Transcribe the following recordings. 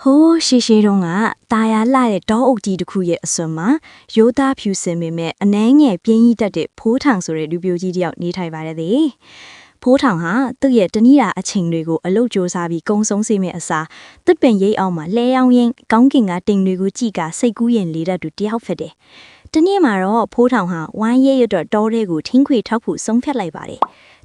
ဟိုးရှေရှေတုန်းကတာယာလှတဲ့တောအုပ်ကြီးတစ်ခုရဲ့အစွန်မှာရိုးသားဖြူစင်ပေမဲ့အနှဲငယ်ပြင်းကြီးတက်တဲ့ဖိုးထောင်ဆိုတဲ့လူပြိုကြီးတယောက်နေထိုင်ပါတယ်တဲ့ဖိုးထောင်ဟာသူ့ရဲ့တနည်းအားအချိန်တွေကိုအလုတ်ကြိုးစားပြီးကုံဆုံးစေမယ့်အစားတစ်ပင်ရိပ်အောင်မှာလဲရောင်းရင်ကောင်းကင်ကတိမ်တွေကိုကြည့်ကစိတ်ကူးရင်လေတတ်သူတယောက်ဖြစ်တယ်တနေ့မှာတော့ဖိုးထောင်ဟာဝိုင်းရဲရတော့တောထဲကိုထင်းခွေထောက်ဖို့ဆုံးဖြတ်လိုက်ပါတယ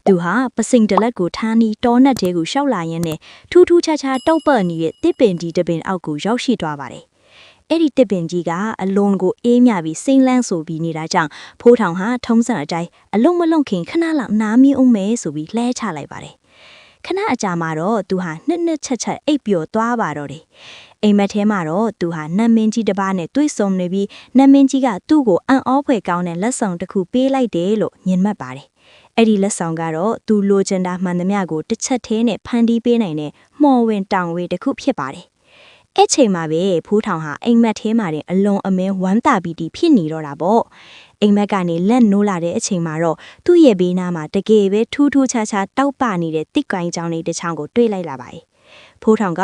်သူဟာပစိန်တလက်ကိုထားနီတောနက်တဲကိုရှောက်လာရင်းနဲ့ထူးထူးခြားခြားတောက်ပတ်နေတဲ့တစ်ပင်ဒီတစ်ပင်အောက်ကိုရောက်ရှိသွားပါတယ်။အဲ့ဒီတစ်ပင်ကြီးကအလွန်ကိုအေးမြပြီးစိမ့်လန်းဆိုပြီးနေတာကြောင့်ဖိုးထောင်ဟာထုံးစံအတိုင်းအလုံးမလုံးခင်ခဏလောက်နားမီးအောင်မဲဆိုပြီးလှဲချလိုက်ပါတယ်။ခဏအကြာမှာတော့သူဟာနှစ်ချက်အိပ်ပျော်သွားပါတော့တယ်။အိမ်မက်ထဲမှာတော့သူဟာနတ်မင်းကြီးတစ်ပါးနဲ့တွေ့ဆုံနေပြီးနတ်မင်းကြီးကသူ့ကိုအံ့ဩဖွယ်ကောင်းတဲ့လက်ဆောင်တစ်ခုပေးလိုက်တယ်လို့ညင်မှတ်ပါတယ်အဲ့ဒီလက်ဆောင်ကတော့သူလိုချင်တာမှန်သမျှကိုတစ်ချက်သေးနဲ့ဖန်တီးပေးနိုင်တဲ့မော်ဝင်တောင်ဝေးတစ်ခုဖြစ်ပါတယ်။အဲ့ချိန်မှာပဲဖိုးထောင်ဟာအိမ်မက်ထဲမှာတင်အလွန်အမင်းဝမ်းသာပီတီဖြစ်နေတော့တာပေါ့။အိမ်မက်ကနေလက်နိုးလာတဲ့အချိန်မှာတော့သူ့ရဲ့ဘေးနားမှာတကယ်ပဲထူးထူးခြားခြားတောက်ပနေတဲ့တစ်ကိုင်းချောင်းလေးတစ်ချောင်းကိုတွေ့လိုက်လာပါတယ်။ဖိုးထောင်က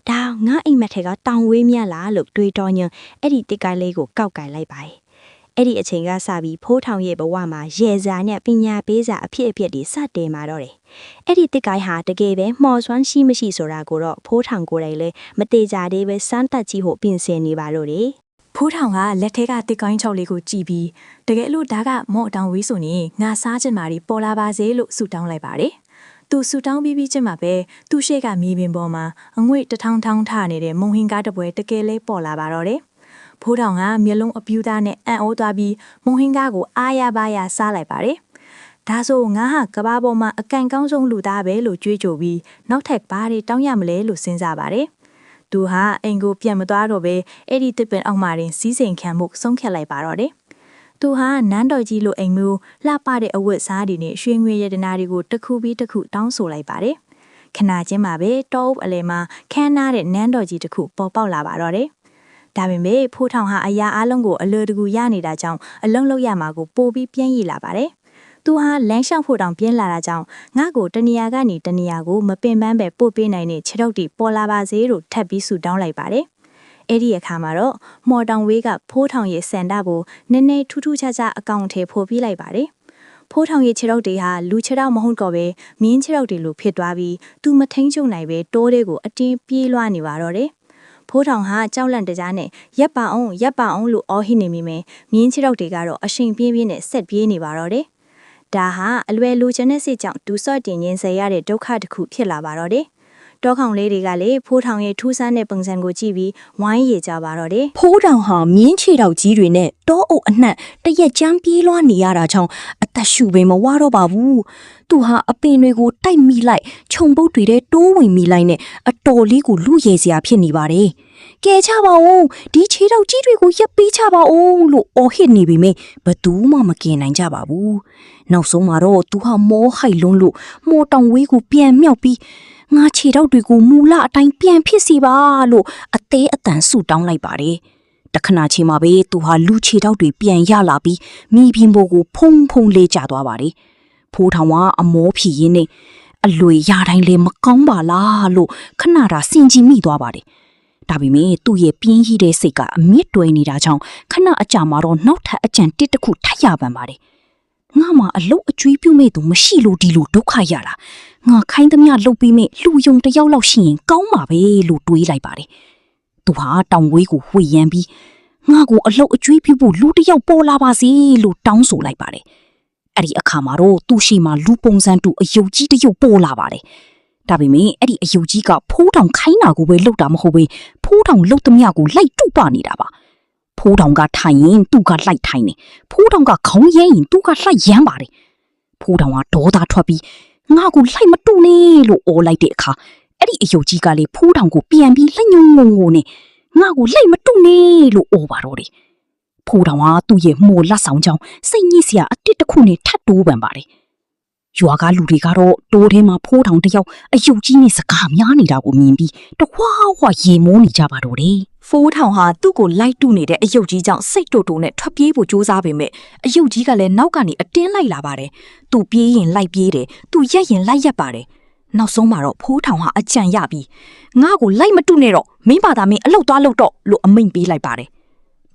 ဒါငါအိမ်မက်ထဲကတောင်ဝေးမြတ်လားလို့တွေးတော်ညင်အဲ့ဒီတစ်ကိုင်းလေးကိုကောက်ကင်လိုက်ပါတယ်အဲ့ဒီအချိန်ကစပြီးဖိုးထောင်ရဲ့ဘဝမှာရေစာနဲ့ပညာပေးစာအဖြစ်တွေစတင်มาတော့တယ်။အဲ့ဒီတစ်ကိုင်းဟာတကယ်ပဲမှော်စွမ်းရှိမရှိဆိုတာကိုတော့ဖိုးထောင်ကိုယ်တိုင်လည်းမသေးကြသေးပဲစမ်းတက်ကြည့်ဖို့ပြင်ဆင်နေပါလို့တယ်။ဖိုးထောင်ကလက်ထဲကတစ်ကိုင်းချောက်လေးကိုကြည့်ပြီးတကယ်လို့ဒါကမော့တောင်ဝေးဆိုရင်ငါစားချင်မာတွေပေါ်လာပါစေလို့ဆုတောင်းလိုက်ပါတယ်။သူဆုတောင်းပြီးချင်းမှာပဲသူ့ရှေ့ကမြေပြင်ပေါ်မှာအငွေ့တထောင်ထောင်ထနေတဲ့မုံဟင်းကားတစ်ပွဲတကယ်လေးပေါ်လာပါတော့တယ်။ဖိုးထောင်ကမျက်လုံးအပြူသားနဲ့အံ့ဩသွားပြီးမုံဟင်းကားကိုအားရပါရစားလိုက်ပါတယ်။ဒါဆိုငါဟာကဘာပေါ်မှာအကန်ကောင်းဆုံးလူသားပဲလို့ကြွေးကြော်ပြီးနောက်ထပ်ဘာတွေတောင်းရမလဲလို့စဉ်းစားပါတယ်။သူဟာအိမ်ကိုပြန်မသွားတော့ပဲအဲ့ဒီတစ်ပင်အောက်မှာတင်စီးစိမ်ခံမှုဆုံးဖြတ်လိုက်ပါတော့တယ်။သူဟာနန်းတော်ကြီးလိုအိမ်မျိုးလှပတဲ့အဝတ်စားတွေနဲ့ရွှေငွေရတနာတွေကိုတစ်ခုပြီးတစ်ခုတောင်းဆိုလိုက်ပါတယ်။ခဏချင်းမှာပဲတောအုပ်အလဲမှာခမ်းနားတဲ့နန်းတော်ကြီးတစ်ခုပေါ်ပေါက်လာပါတော့တယ်။ဒါပေမဲ့ဖိုးထောင်ဟာအရာအလုံးကိုအလွယ်တကူရနေတာကြောင့်အလုံးလုံးရမှာကိုပိုပြီးပြင်းရည်လာပါတယ်။သူဟာလမ်းလျှောက်ဖို့တောင်ပြင်းလာတာကြောင့်ငါ့ကိုတနေရာကနေတနေရာကိုမပင်ပန်းပဲပို့ပေးနိုင်တဲ့ခြေထောက်တီပေါ်လာပါစေလို့ထပ်ပြီးဆူတောင်းလိုက်ပါတယ်။အဲ့ဒီအခါမှာတော့မော်တောင်ဝေးကဖိုးထောင်ရဲ့စန္ဒကိုနည်းနည်းထူးထူးခြားခြားအကောင့်ထဲပို့ပြလိုက်ပါတယ်။ဖိုးထောင်ရဲ့ခြေထောက်တွေဟာလူခြေထောက်မဟုတ်တော့ပဲမြင်းခြေထောက်တွေလိုဖြစ်သွားပြီးသူမထိန်ချုပ်နိုင်ပဲတိုးတဲ့ကိုအတင်းပြေးလွှားနေပါတော့တယ်။ဖိုးထောင်ဟာကြောက်လန့်တကြားနဲ့ရပ်ပါအောင်လို့အော်ဟစ်နေမိမယ်မြင်းချောက်တွေကတော့အရှင်ပြင်းပြင်းနဲ့ဆက်ပြေးနေပါတော့တယ်။ဒါဟာအလွယ်လူချင်တဲ့စိတ်ကြောင့်ဒူဆော့တင်ရင်ဆဲရတဲ့ဒုက္ခတစ်ခုဖြစ်လာပါတော့တယ်။တောခေါင်လေးတွေကလည်းဖိုးထောင်ရဲ့ထူးဆန်းတဲ့ပုံစံကိုကြည့်ပြီးဝိုင်းရကြပါတော့တယ်။ဖိုးထောင်ဟာမြင်းချေတောက်ကြီးတွေနဲ့တောအုပ်အနှံ့တရက်ချမ်းပြေးလွှားနေရတာကြောင့်အသက်ရှူပင်မဝတော့ပါဘူး။သူဟာအပင်တွေကိုတိုက်မိလိုက်ခြုံပုတ်တွေထဲတိုးဝင်မိလိုက်နဲ့အတော်လေးကိုလူရဲစရာဖြစ်နေပါတယ်။ကဲချပါဦးဒီခြေတောက်ကြီးတွေကိုရပ်ပေးချပါဦးလို့အော်ဟစ်နေပေမဲ့ဘသူမှမကင်နိုင်ကြပါဘူး။နောက်ဆုံးမှာတော့သူဟာမောဟိုက်လွန်းလို့မော်တောင်ဝေးကိုပြန်မြောက်ပြီးငါခြေထောက်တွေကိုမူလအတိုင်းပြန်ဖြစ်စီပါလို့အသေးအတန်ဆူတောင်းလိုက်ပါတယ်။တခဏချင်းမှာပဲသူဟာလူခြေထောက်တွေပြန်ရလာပြီးမိပြင်ပေါ်ကိုဖုံဖုံလေးကျသွားပါတယ်။ဖိုးထောင်ကအမောဖြီရင်းနဲ့အလွေရတိုင်းလည်းမကောင်းပါလားလို့ခဏတာစင်ကြည်မိသွားပါတယ်။ဒါပေမဲ့သူ့ရဲ့ပြင်းကြီးတဲ့စိတ်ကအမြင့်တွယ်နေတာကြောင့်ခဏအကြာမှာတော့နောက်ထပ်အကြံတစ်တစ်ခုထပ်ရပန်ပါတယ်။ငါမှအလုတ်အကျွေးပြုတ်မဲ့သူမရှိလို့ဒီလိုဒုက္ခရတာငါခိုင်းသမျှလှုပ်ပြီးမဲ့လူယုံတယောက်လောက်ရှိရင်ကောင်းပါပဲလို့တွေးလိုက်ပါတယ်သူဟာတောင်ဝေးကိုဝှေ့ရမ်းပြီးငါကိုအလုတ်အကျွေးပြုတ်ဖို့လူတယောက်ပေါ်လာပါစေလို့တောင်းဆိုလိုက်ပါတယ်အဲ့ဒီအခါမှာတော့သူ့ရှိမှလူပုံစံတူအယုတ်ကြီးတရုပ်ပေါ်လာပါတယ်ဒါပေမဲ့အဲ့ဒီအယုတ်ကြီးကဖိုးထောင်ခိုင်းတာကိုပဲလှုပ်တာမဟုတ်ပဲဖိုးထောင်လှုပ်သမျှကိုလိုက်တုပနေတာပါဖိုးထောင်ကထိုင်ရင်သူ့ကလိုက်ထိုင်နေဖိုးထောင်ကခေါင်းရဲရင်သူ့ကလိုက်ရမ်းပါတယ်ဖိုးထောင်ကဒေါသထွက်ပြီးငါကိုလိုက်မတူနဲ့လို့အော်လိုက်တဲ့အခါအဲ့ဒီအယုတ်ကြီးကလေဖိုးထောင်ကိုပြန်ပြီးလက်ညှိုးငုံငုံနဲ့ငါကိုလိုက်မတူနဲ့လို့အော်ပါတော့တယ်ဖိုးထောင်ကသူ့ရဲ့မော်လက်ဆောင်ကြောင့်စိတ်ညစ်စရာအတစ်တစ်ခုနဲ့ထပ်တိုးပန်ပါတယ်ရွာကလူတွေကတော့တိုးထဲမှာဖိုးထောင်တယောက်အယုတ်ကြီးနဲ့စကားများနေတာကိုမြင်ပြီးတဝါဝါရေမိုးနေကြပါတော့တယ်ဖိုးထောင်ဟာသူ့ကိုလိုက်တူနေတဲ့အယုတ်ကြီးကြောင့်စိတ်တိုတိုနဲ့ထွက်ပြေးဖို့ကြိုးစားပေမဲ့အယုတ်ကြီးကလည်းနောက်ကနေအတင်းလိုက်လာပါတယ်။သူပြေးရင်လိုက်ပြေးတယ်။သူရက်ရင်လိုက်ရက်ပါတယ်။ နောက်ဆုံးမှာတော့ဖိုးထောင်ဟာအကြံရပြီးငါ့ကိုလိုက်မတုနဲ့တော့မင်းဘာသာမင်းအလောက်သွားလို့တော့လို့အမိန့်ပေးလိုက်ပါတယ်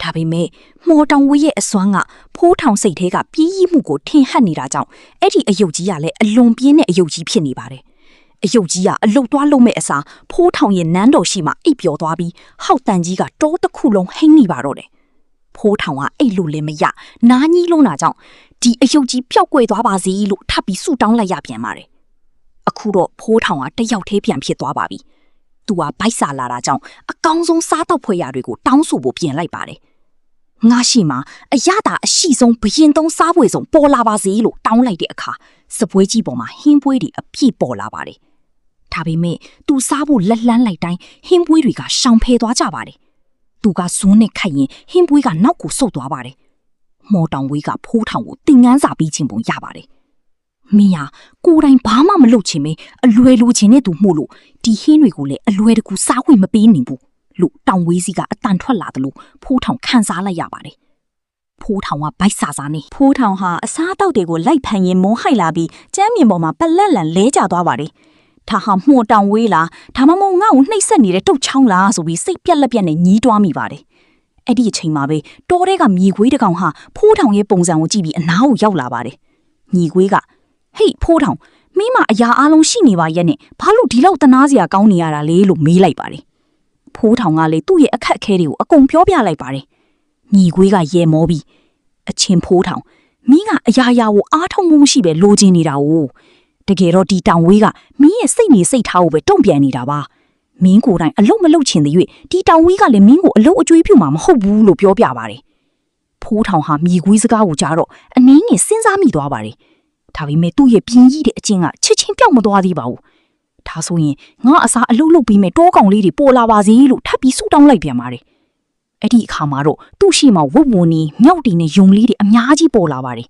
ဒါပေမဲ့မော်တောင်ဝေးရဲ့အစွမ်းကဖိုးထောင်စိတ်ထဲကပြေးရီးမှုကိုထင်ဟပ်နေတာကြောင့်အဲ့ဒီအယုတ်ကြီးကလည်းအလွန်ပြင်းတဲ့အယုတ်ကြီးဖြစ်နေပါတယ်အယုတ်ကြီးကအလုတ်သွားလုံးမဲ့အစားဖိုးထောင်ရဲ့နန်းတော်ရှိမှအိပ်ပျော်သွားပြီးဟောက်တန်ကြီးကတောတစ်ခုလုံးဟိမ့်နေပါတော့တယ်ဖိုးထောင်ကအိတ်လို့လည်းမရနားကြီးလုံးတာကြောင့်ဒီအယုတ်ကြီးပျောက်ကွယ်သွားပါစေလို့ထပ်ပြီးဆူတောင်းလိုက်ရပြန်ပါတယ်အခုတော့ဖိုးထောင်ကတယောက်သေးပြန်ဖြစ်သွားပါပြီသူကဗိုက်စာလာတာကြောင့်အကောင်းဆုံးစားတော့ဖွယ်ရာတွေကိုတောင်းဆိုဖို့ပြင်လိုက်ပါတယ်ငါရှိမှာအရသာအရှိဆုံးဘရင်သုံးစားပွေဆုံးပေါ်လာပါစေလို့တောင်းလိုက်တဲ့အခါစပွဲကြီးပေါ်မှာဟင်းပွဲတွေအပြည့်ပေါ်လာပါတယ်ဒါပေမဲ့သူစားဖို့လက်လန်းလိုက်တိုင်းဟင်းပွေးတွေကရှောင်ဖယ်သွားကြပါတယ်။သူကဇွန်းနဲ့ခိုက်ရင်ဟင်းပွေးကနောက်ကိုဆုတ်သွားပါတယ်။မော်တောင်ဝေးကဖိုးထောင်ကိုတင်ငန်းစာပြီးချင်းပုံရပါတယ်။မင်းဟာကိုယ်တိုင်ဘာမှမလုပ်ချင်မေအလွယ်လိုချင်တဲ့သူမှုလို့ဒီဟင်းတွေကိုလည်းအလွယ်တကူစားခွင့်မပေးနိုင်ဘူးလို့တောင်ဝေးစီကအတန်ထွက်လာတယ်လို့ဖိုးထောင်ခံစားလိုက်ရပါတယ်။ဖိုးထောင်ကဗိုက်စာစားနေဖိုးထောင်ဟာအစားအသောက်တွေကိုလိုက်ဖန်ရင်မုန်းဟိုက်လာပြီးကျမ်းမြေပေါ်မှာပလက်လန်လဲကျသွားပါတယ်။ဒါဟာမှော်တောင်ဝေးလားဒါမှမဟုတ်ငါ့ကိုနှိပ်စက်နေတဲ့တုတ်ချောင်းလားဆိုပြီးစိတ်ပြက်လက်ပြက်နဲ့ညီးတွားမိပါတယ်အဲ့ဒီအချိန်မှာပဲတောထဲကမြေခွေးတစ်ကောင်ဟာဖိုးထောင်ရဲ့ပုံစံကိုကြည့်ပြီးအနားကိုရောက်လာပါတယ်ညီခွေးကဟေးဖိုးထောင်မင်းမအရာအလုံးရှိနေပါရဲ့နဲ့ဘာလို့ဒီလောက်တနာစရာကောင်းနေရတာလဲလို့မေးလိုက်ပါတယ်ဖိုးထောင်ကလည်းသူ့ရဲ့အခက်အခဲတွေကိုအကုန်ပြောပြလိုက်ပါတယ်ညီခွေးကရဲမောပြီးအချင်းဖိုးထောင်မင်းကအရာရာကိုအားထုတ်မှုမရှိပဲလိုချင်နေတာ哦တကယ်တော့ဒီတောင်ဝေးကမင်းရဲ့စိတ်နေစိတ်ထားကိုပဲတုံ့ပြန်နေတာပါမင်းကိုယ်တိုင်အလုတ်မလုတ်ချင်တဲ့၍ဒီတောင်ဝေးကလည်းမင်းကိုအလုတ်အကျွေးပြုမှာမဟုတ်ဘူးလို့ပြောပြပါတယ်ဖိုးထောင်ဟာမြေခွေးစကားကိုကြားတော့အနည်းငယ်စဉ်းစားမိသွားပါတယ်ဒါပေမဲ့သူ့ရဲ့ပြင်းကြီးတဲ့အကျင့်ကချက်ချင်းပြောက်မသွားသေးပါဘူးဒါဆိုရင်ငါအစားအလုတ်လုတ်ပြီးမဲ့တောကောင်လေးတွေပေါ်လာပါစေလို့ထပ်ပြီးဆူတောင်းလိုက်ပြန်ပါတယ်အဲ့ဒီအခါမှာတော့သူ့ရှိမှဝုတ်ဝုံနေမြောက်တီနဲ့ယုံလေးတွေအများကြီးပေါ်လာပါတယ်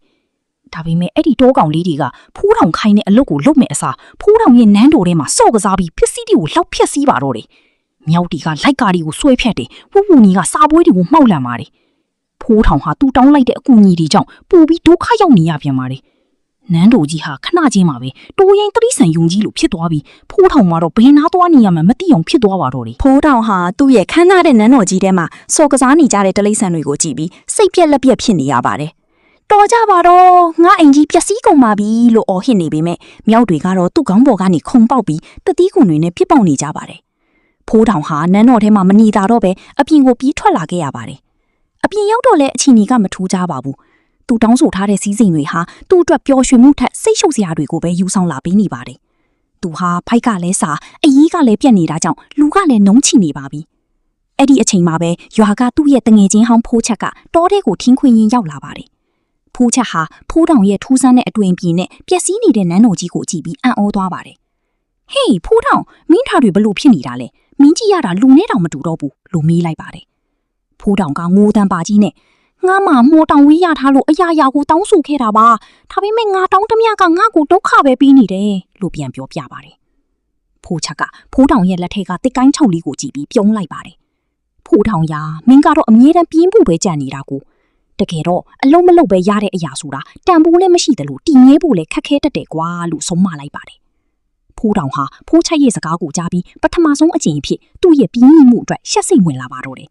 ဒါပေမဲ့အဲ့ဒီတောကောင်လေးတွေကဖိုးထောင်ခိုင်းတဲ့အလုပ်ကိုလုပ်မဲ့အစားဖိုးထောင်ရဲ့နန်းတော်ထဲမှာစော့ကစားပြီးပစ္စည်းတွေကိုလောက်ဖြက်စီးပါတော့တယ်။မြောက်တီကလိုက်ကားတွေကိုဆွဲဖြတ်တယ်။ဝုတ်ဝူနီကစားပွဲတွေကိုမှောက်လန့်ပါတယ်။ဖိုးထောင်ဟာသူ့တောင်းလိုက်တဲ့အကူအညီတွေကြောင့်ပူပြီးဒုက္ခရောက်နေရပြန်ပါတယ်။နန်းတော်ကြီးဟာခဏချင်းမှာပဲတိုးရင်တရိษံယုံကြီးလိုဖြစ်သွားပြီးဖိုးထောင်မှာတော့ဘယ်နာသွားနေရမှမသိအောင်ဖြစ်သွားပါတော့တယ်။ဖိုးထောင်ဟာသူ့ရဲ့ခမ်းနားတဲ့နန်းတော်ကြီးထဲမှာစော်ကစားနေကြတဲ့တရိษံတွေကိုကြည့်ပြီးစိတ်ပြက်လက်ပြက်ဖြစ်နေရပါတယ်တော်ကြပါတော့ငါအိမ်ကြီးပျက်စီးကုန်ပါပြီလို့အော်ဟစ်နေပေမဲ့မြောက်တွေကတော့သူ့ခေါင်းပေါ်ကနေခုန်ပေါက်ပြီးတတိကွန်တွေနဲ့ပြစ်ပေါက်နေကြပါတယ်ဖိုးထောင်ဟာနန်းတော်ထဲမှာမနေတာတော့ပဲအပြင်ကိုပြေးထွက်လာခဲ့ရပါတယ်အပြင်ရောက်တော့လဲအချီနီကမထူးကြပါဘူးသူတောင်းဆိုထားတဲ့စည်းစိမ်တွေဟာသူ့အတွက်ပျော်ရွှင်မှုထက်စိတ်ရှုပ်စရာတွေကိုပဲယူဆောင်လာပေးနေပါတယ်သူဟာဖိုက်ကလည်းစားအကြီးကလည်းပြက်နေတာကြောင့်လူကလည်းနှုံးချနေပါပြီအဲ့ဒီအချိန်မှာပဲရွာကသူ့ရဲ့တငယ်ချင်းဟောင်းဖိုးချက်ကတောထဲကိုထင်းခွင်ရင်ရောက်လာပါတယ်ဖိုးချက်ဟာဖိုးတောင်ရဲ့ထူးဆန်းတဲ့အသွင်ပြင်နဲ့ပျက်စီးနေတဲ့နန်းတော်ကြီးကိုကြည့်ပြီးအံ့ဩသွားပါတယ်။ဟေးဖိုးတောင်မင်းထားတွေဘလို့ဖြစ်နေတာလဲ။မင်းကြည့်ရတာလူနဲ့တောင်မတူတော့ဘူးလို့မေးလိုက်ပါတယ်။ဖိုးတောင်ကငိုတန်ပါကြီးနဲ့ငါမှမော်တောင်ဝေးရထားလို့အရာရာကိုတောင်းဆိုခဲ့တာပါ။ဒါပေမဲ့ငါတောင်းတမကငါ့ကိုဒုက္ခပဲပေးနေတယ်လို့ပြန်ပြောပြပါတယ်။ဖိုးချက်ကဖိုးတောင်ရဲ့လက်ထက်ကတစ်ကိုင်းချုံလေးကိုကြည့်ပြီးပြုံးလိုက်ပါတယ်။ဖိုးတောင်ရာမင်းကတော့အမြဲတမ်းပြင်းဖို့ပဲကြံနေတာကိုတကယ်တော့အလုံးမလုံးပဲရတဲ့အရာဆိုတာတန်ဖိုးလည်းမရှိတယ်လို့တီငဲဖို့လည်းခက်ခဲတတ်တယ်ကွာလို့ဆုံးမလိုက်ပါတယ်ဖိုးတောင်ဟာဖိုးချိုက်ရဲ့စကားကိုကြားပြီးပထမဆုံးအကြိမ်အဖြစ်သူ့ရဲ့ပြင်းမိမှုအတွက်ရှက်စိတ်ဝင်လာပါတော့တယ်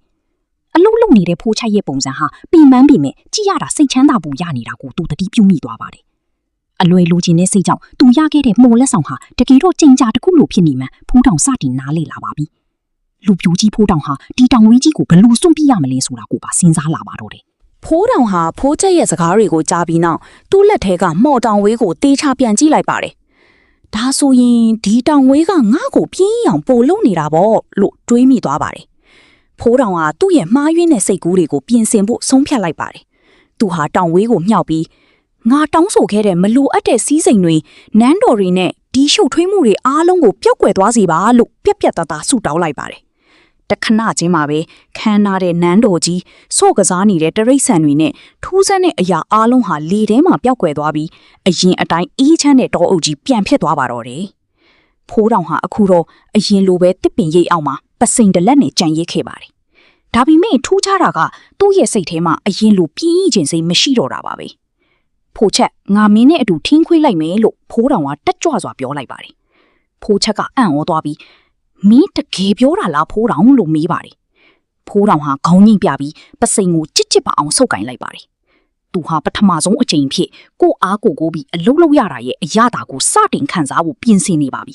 အလုံးလုံးနေတဲ့ဖိုးချိုက်ရဲ့ပုံစံဟာပင်ပန်းပေမဲ့ကြည့်ရတာစိတ်ချမ်းသာပူရနေတာကိုသူတတိပြုမိသွားပါတယ်အလွယ်လိုချင်တဲ့စိတ်ကြောင့်သူရခဲ့တဲ့မှုလက်ဆောင်ဟာတကယ်တော့ကြင်ကြာတစ်ခုလိုဖြစ်နေမှဖိုးတောင်စတင်နားလေလာပါပြီလူပြိုကြီးဖိုးတောင်ဟာဒီတောင်ဝေးကြီးကိုဘယ်လိုစွန့်ပြရမလဲဆိုတာကိုပါစဉ်းစားလာပါတော့တယ်ဖိုးတောင်ဟာဖိုးချက်ရဲ့စကားတွေကိုကြားပြီးနောက်သူ့လက်ထဲကမော်တောင်ဝေးကိုတေးချပြန်ကြည့်လိုက်ပါတယ်။ဒါဆိုရင်ဒီတောင်ဝေးကငါ့ကိုပြင်းအောင်ပို့လုံးနေတာပေါ့လို့တွေးမိသွားပါတယ်။ဖိုးတောင်ဟာသူ့ရဲ့မှားယွင်းတဲ့စိတ်ကူးတွေကိုပြင်ဆင်ဖို့ဆုံးဖြတ်လိုက်ပါတယ်။သူဟာတောင်ဝေးကိုမြှောက်ပြီးငါတောင်းဆိုခဲ့တဲ့မလိုအပ်တဲ့စည်းစိမ်တွေနန်းတော်တွေနဲ့ဒီရှုပ်ထွေးမှုတွေအားလုံးကိုပျောက်ကွယ်သွားစေပါလို့ပြက်ပြက်သားသားဆုတောင်းလိုက်ပါတယ်တခဏချင်းမှာပဲခမ်းနားတဲ့နန်းတော်ကြီးစော့ကစားနေတဲ့တရိษံတွေနဲ့ထူးဆန်းတဲ့အရာအလုံးဟာလေထဲမှာပျောက်ကွယ်သွားပြီးအရင်အတိုင်းအေးချမ်းတဲ့တောအုပ်ကြီးပြန်ဖြစ်သွားပါတော့တယ်။ဖိုးတောင်ဟာအခုတော့အရင်လိုပဲတစ်ပင်ရိပ်အောင်မှာပစိန်တလက်နဲ့ကြံရိပ်ခဲ့ပါတယ်။ဒါပေမဲ့ထူးခြားတာကသူ့ရဲ့စိတ်ထဲမှာအရင်လိုပြင်းရင်စိတ်မရှိတော့တာပါပဲ။ဖိုးချက်ငါမင်းနဲ့အတူထင်းခွေးလိုက်မယ်လို့ဖိုးတောင်ကတက်ကြွစွာပြောလိုက်ပါတယ်။ ဖိုးချက်ကအံ့ဩသွားပြီးမင်းတကယ်ပြောတာလားဖိုးတောင်လို့မေးပါတယ်ဖိုးတောင်ဟာခေါင်းငိမ့်ပြပြီးပစိန်ကိုကြစ်ကြစ်ပါအောင်ဆုပ်ကင်လိုက်ပါတယ်သူဟာပထမဆုံးအကြိမ်ဖြစ်ကိုအားကိုပြီးအလုံးလုံးရတာရဲ့အရသာကိုစတင်ခံစားဖို့ပြင်ဆင်နေပါပြီ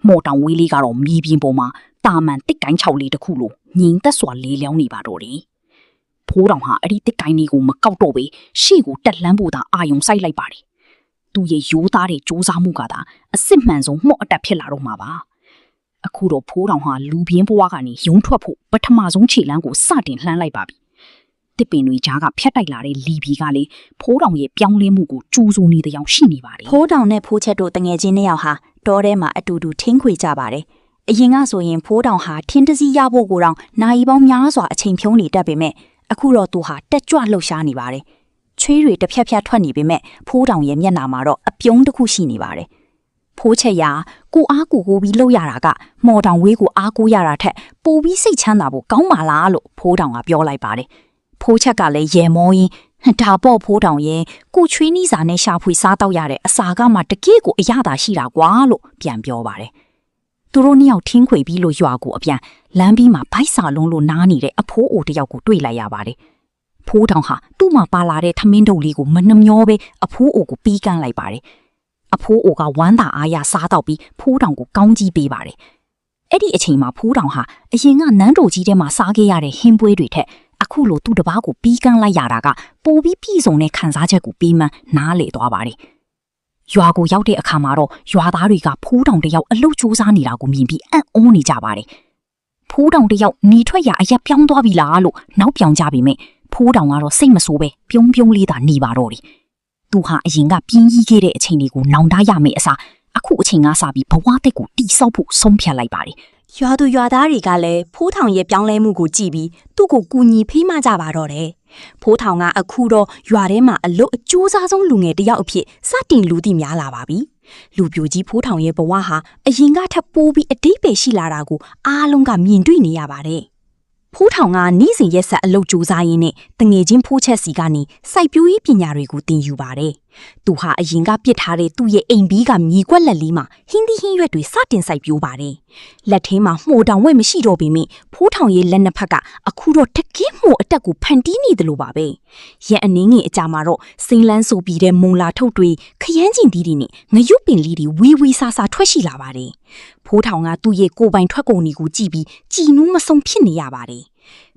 မော်တောင်ဝေးလေးကတော့မြေပြင်ပေါ်မှာတာမန်တစ်ကိုင်း6လေးတစ်ခုလိုငြိမ်သက်စွာလေးလျောင်းနေပါတော့တယ်ဖိုးတောင်ဟာအဲ့ဒီတစ်ကိုင်းလေးကိုမကောက်တော့ပဲရှေ့ကိုတက်လှမ်းဖို့သာအာယုံစိုက်လိုက်ပါတယ်သူရဲ့ရိုးသားတဲ့စူးစမ်းမှုကသာအစစ်မှန်ဆုံးမှော့အတက်ဖြစ်လာတော့မှာပါအခုတော့ဖိုးတောင်ဟာလူပြင်းဘဝကနေရုံထွက်ဖို့ပထမဆုံးခြေလမ်းကိုစတင်လှမ်းလိုက်ပါပြီတစ်ပင်တွေကြားကဖြတ်တိုက်လာတဲ့လီဘီကလေဖိုးတောင်ရဲ့ပြောင်းလဲမှုကိုကျူးစိုးနေတဲ့အောင်ရှိနေပါတယ်ဖိုးတောင်နဲ့ဖိုးချက်တို့တငယ်ချင်းနှစ်ယောက်ဟာတောထဲမှာအတူတူထင်းခွေကြပါတယ်အရင်ကဆိုရင်ဖိုးတောင်ဟာထင်းတစည်းရဖို့ကိုတော့နိုင်ပေါင်းများစွာအချိန်ဖြုံးနေတတ်ပေမဲ့အခုတော့သူဟာတက်ကြွလှုပ်ရှားနေပါတယ်ချွေးတွေတစ်ဖြတ်ဖြတ်ထွက်နေပေမဲ့ဖိုးတောင်ရဲ့မျက်နှာမှာတော့အပြုံးတစ်ခုရှိနေပါတယ်ဖိုးချက်ရာကိုအားကိုပြီးလှုပ်ရတာကမော်တောင်ဝေးကိုအားကိုရတာထက်ပိုပြီးစိတ်ချမ်းသာဖို့ကောင်းပါလားလို့ဖိုးတောင်ကပြောလိုက်ပါတယ်ဖိုးချက်ကလည်းရေမောရင်းဒါပေါ့ဖိုးတောင်ရဲ့ကိုချွေးနီးစာနဲ့ရှာဖွေစားတော့ရတဲ့အစာကမှတကယ့်ကိုအရသာရှိတာကွာလို့ပြန်ပြောပါတယ်သူတို့နှစ်ယောက်ထင်းခွေပြီးလို့ရွာကိုအပြန်လမ်းပြီးမှာဗိုက်စာလုံးလို့နားနေတဲ့အဖိုးအိုတယောက်ကိုတွေ့လိုက်ရပါတယ်ဖိုးတောင်ဟာသူ့မှာပါလာတဲ့ထမင်းတုပ်လေးကိုမနှမျောပဲအဖိုးအိုကိုပြီးကမ်းလိုက်ပါတယ်အဖိုးအိုကဝမ်းသာအားရစားတော့ပြီးဖိုးတောင်ကိုကောင်းကြီးပေးပါတယ်အဲ့ဒီအချိန်မှာဖိုးတောင်ဟာအရင်ကနန်းတော်ကြီးထဲမှာစားခဲ့ရတဲ့ဟင်းပွဲတွေထက်အခုလိုသူ့တပားကိုပြီးကမ်းလိုက်ရတာကပိုပြီးပြည်စုံတဲ့ခံစားချက်ကိုပြီးမှနားလေသွားပါတယ်ရွာကိုရောက်တဲ့အခါမှာတော့ရွာသားတွေကဖိုးတောင်တယောက်အလုတ်ကြိုးစားနေတာကိုမြင်ပြီးအံ့ဩနေကြပါတယ်ဖိုးတောင်တယောက်နေထွက်ရအရက်ပြောင်းသွားပြီလားလို့နောက်ပြောင်ကြပြီမဲ့ဖိုးတောင်ကတော့စိတ်မဆိုးပဲပြုံးလေးသာနေပါတော့တယ်သူဟာအရင်ကပြင်းကြီးခဲ့တဲ့အချိန်တွေကိုနောင်တရမယ်အစားအခုအချိန်ကစပြီးဘဝတက်ကိုတိဆောက်ဖို့ဆုံးဖြတ်လိုက်ပါတယ်ရွာသူရွာသားတွေကလည်းဖိုးထောင်ရဲ့ပြောင်းလဲမှုကိုကြည့်ပြီးသူ့ကိုကူညီဖေးမကြပါတော့တယ်ဖိုးထောင်ကအခုတော့ရွာထဲမှာအလုတ်အကျိုးစားဆုံးလူငယ်တစ်ယောက်အဖြစ်စတင်လူသိများလာပါပြီလူပြိုကြီးဖိုးထောင်ရဲ့ဘဝဟာအရင်ကထပ်ပိုးပြီးအတိတ်ပဲရှိလာတာကိုအားလုံးကမြင်တွေ့နေရပါတယ်ဖိုးထောင်ကနေ့စဉ်ရက်ဆက်အလုပ်ကြိုးစားရင်းနဲ့တငယ်ချင်းဖိုးချက်စီကနေစိုက်ပျိုးရေးပညာတွေကိုသင်ယူပါတယ်။သူဟာအရင်ကပြစ်ထားတဲ့သူ့ရဲ့အိမ်ဘီးကမြေကွက်လက်လေးမှာဟင်းသီးဟင်းရွက်တွေစတင်စိုက်ပျိုးပါတယ်။လက်ထဲမှာမှုတောင်ဝဲမရှိတော့ပေမဲ့ဖိုးထောင်ရဲ့လက်နှစ်ဖက်ကအခုတော့တကင်းမှုအတက်ကိုဖန်တီးနေတယ်လို့ပါပဲ။ရက်အနည်းငယ်အကြာမှာတော့စိန်လန်းဆိုပြီးတဲ့မုံလာထုတ်တွေခရမ်းကျင်သီးတွေနဲ့ငရုတ်ပင်လေးတွေဝီဆာထွက်ရှိလာပါတယ်။ဖိုးထောင်ကသူ့ရဲ့ကိုယ်ပိုင်ထွက်ကုန်တွေကိုကြည့်ပြီးကြည်နူးမဆုံးဖြစ်နေရပါတယ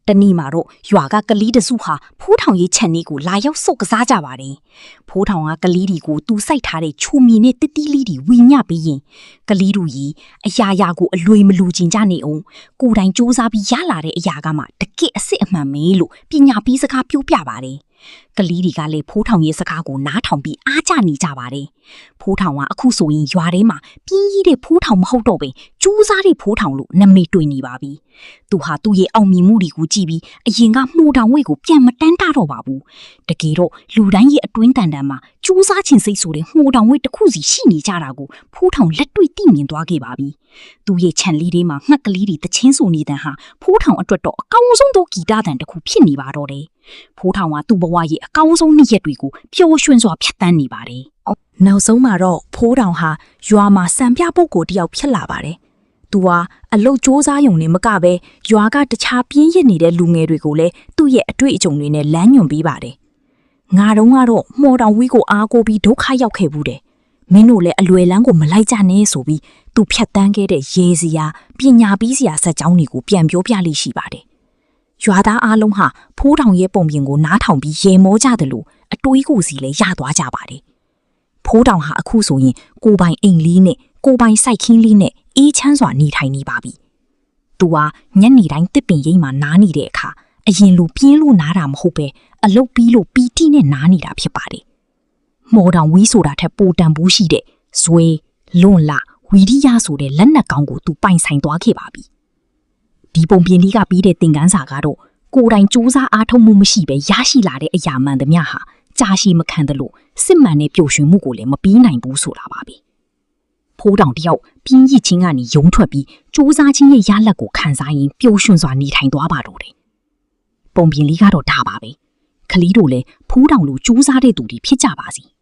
်တနေ့မှာတော့ရွာကကလေးတစုဟာဖိုးထောင်ရဲ့ခြံလေးကိုလာရောက်စုပ်ကစားကြပါတယ်။ဖိုးထောင်ကကလေးတွေကိုသူစိုက်ထားတဲ့ချူမီနဲ့တစ်တီးလေးတွေဝီညပေးရင်ကလေးတို့ကြီးအရာရာကိုအလွေမလူကျင်ကြနေအောင်ကိုယ်တိုင်စူးစမ်းပြီးရလာတဲ့အရာကမှတကယ့်အစ်စ်အမှန်ပဲလို့ပညာပေးစကားပြောပြပါတယ်။ကလေးတွေကလည်းဖိုးထောင်ရဲ့စကားကိုနားထောင်ပြီးအားကျနေကြပါတယ်။ဖိုးထောင်ကအခုဆိုရင်ရွာထဲမှာပြင်းကြီးတဲ့ဖိုးထောင်မဟုတ်တော့ပဲကျူးစားတဲ့ဖိုးထောင်လို့နာမည်တွေ့နေပါပြီ။သူဟာသူ့ရဲ့အောင်မြင်မှုတွေကိုကြည့်ပြီးအရင်ကမှုတောင်ဝဲကိုပြန်မတန်းတတော့ပါဘူး။တကယ်တော့လူတိုင်းရဲ့အတွင်းတန်မှာကျူးစားခြင်းစိတ်ဆိုတဲ့မှုတောင်ဝဲတစ်ခုစီရှိနေကြတာကိုဖိုးထောင်လက်တွေ့သိမြင်သွားခဲ့ပါပြီ။သူ့ရဲ့ခြံလေးထဲမှာငှက်ကလေးတွေတချင်းဆိုနေတဲ့ဟာဖိုးထောင်အတွက်တော့အကောင်းဆုံးသောဂီတတန်တစ်ခုဖြစ်နေပါတော့တယ်။ဖိုးထောင်ကသူ့ဘဝရဲ့အကောင်းဆုံးနှစ်ရက်တွေကိုပျော်ရွှင်စွာဖြတ်သန်းနေပါတယ်။နောက်ဆုံးမှာတော့ဖိုးထောင်ဟာရွာမှာစံပြပုဂ္ဂိုလ်တယောက်ဖြစ်လာပါတယ်။သူဟာအလုတ်စူးစမ်းရုံနဲ့မကပဲရွာကတခြားပြင်းရစ်နေတဲ့လူငယ်တွေကိုလည်းသူ့ရဲ့အတွေ့အကြုံတွေနဲ့လမ်းညွှန်ပေးပါတယ်။ငါတော့ကတော့မော်တောင်ဝီကိုအားကိုပြီးဒုက္ခရောက်ခဲ့ဘူးတယ်။မင်းတို့လည်းအလွယ်လန်းကိုမလိုက်ကြနဲ့ဆိုပြီးသူဖြတ်တန်းခဲ့တဲ့ရေစရာပညာပေးစရာစက်ကြောင်းတွေကိုပြန်ပြောပြလိမ့်ရှိပါတယ်။ရွာသားအားလုံးဟာဖိုးထောင်ရဲ့ပုံပြင်ကိုနားထောင်ပြီးရေမောကြတယ်လို့အတွေးကိုစီလည်းရသွားကြပါတယ်။ဖိုးထောင်ဟာအခုဆိုရင်ကိုပိုင်အိမ်လေးနဲ့ကိုပိုင်စိုက်ခင်းလေးနဲ့အေးချမ်းစွာနေထိုင်နေပါပြီ။သူဟာညနေတိုင်းတစ်ပင်ရိပ်မှာနားနေတဲ့အခါအရင်လိုပြင်းလို့နားတာမဟုတ်ပဲအလုတ်ပြီးလို့ပီတိနဲ့နားနေတာဖြစ်ပါတယ်။မော်တောင်ဝီးဆိုတာထက်ပိုတန်ဘူးရှိတဲ့ဇွေလွန်လာဝီရိယဆိုတဲ့လက်နက်ကောင်းကိုသူပိုင်ဆိုင်သွားခဲ့ပါပြီ။ဒီပုံပြင်လေးကပြီးတဲ့သင်ခန်းစာကတော့ကိုယ်တိုင်စူးစမ်းအားထုတ်မှုမရှိပဲရရှိလာတဲ့အရာမှန်သမျှဟာကြာရှည်မခံသလိုစစ်မှန်တဲ့ပျော်ရွှင်မှုကိုလည်းမပြီးနိုင်ဘူးဆိုတာပါပဲ။ဖိုးတောင်တယောက်ပြင်းရစ်ချင်းကနေယုံထွက်ပြီးစူးစမ်းခြင်းရဲ့ရလဒ်ကိုခံစားရင်ပျော်ရွှင်စွာနေထိုင်သွားပါတော့တယ်။ပုံပြင်လေးကတော့ဒါပါပဲ။ခလီတို့လည်းဖိုးတောင်လိုစူးစမ်းတဲ့သူတွေဖြစ်ကြပါစေ။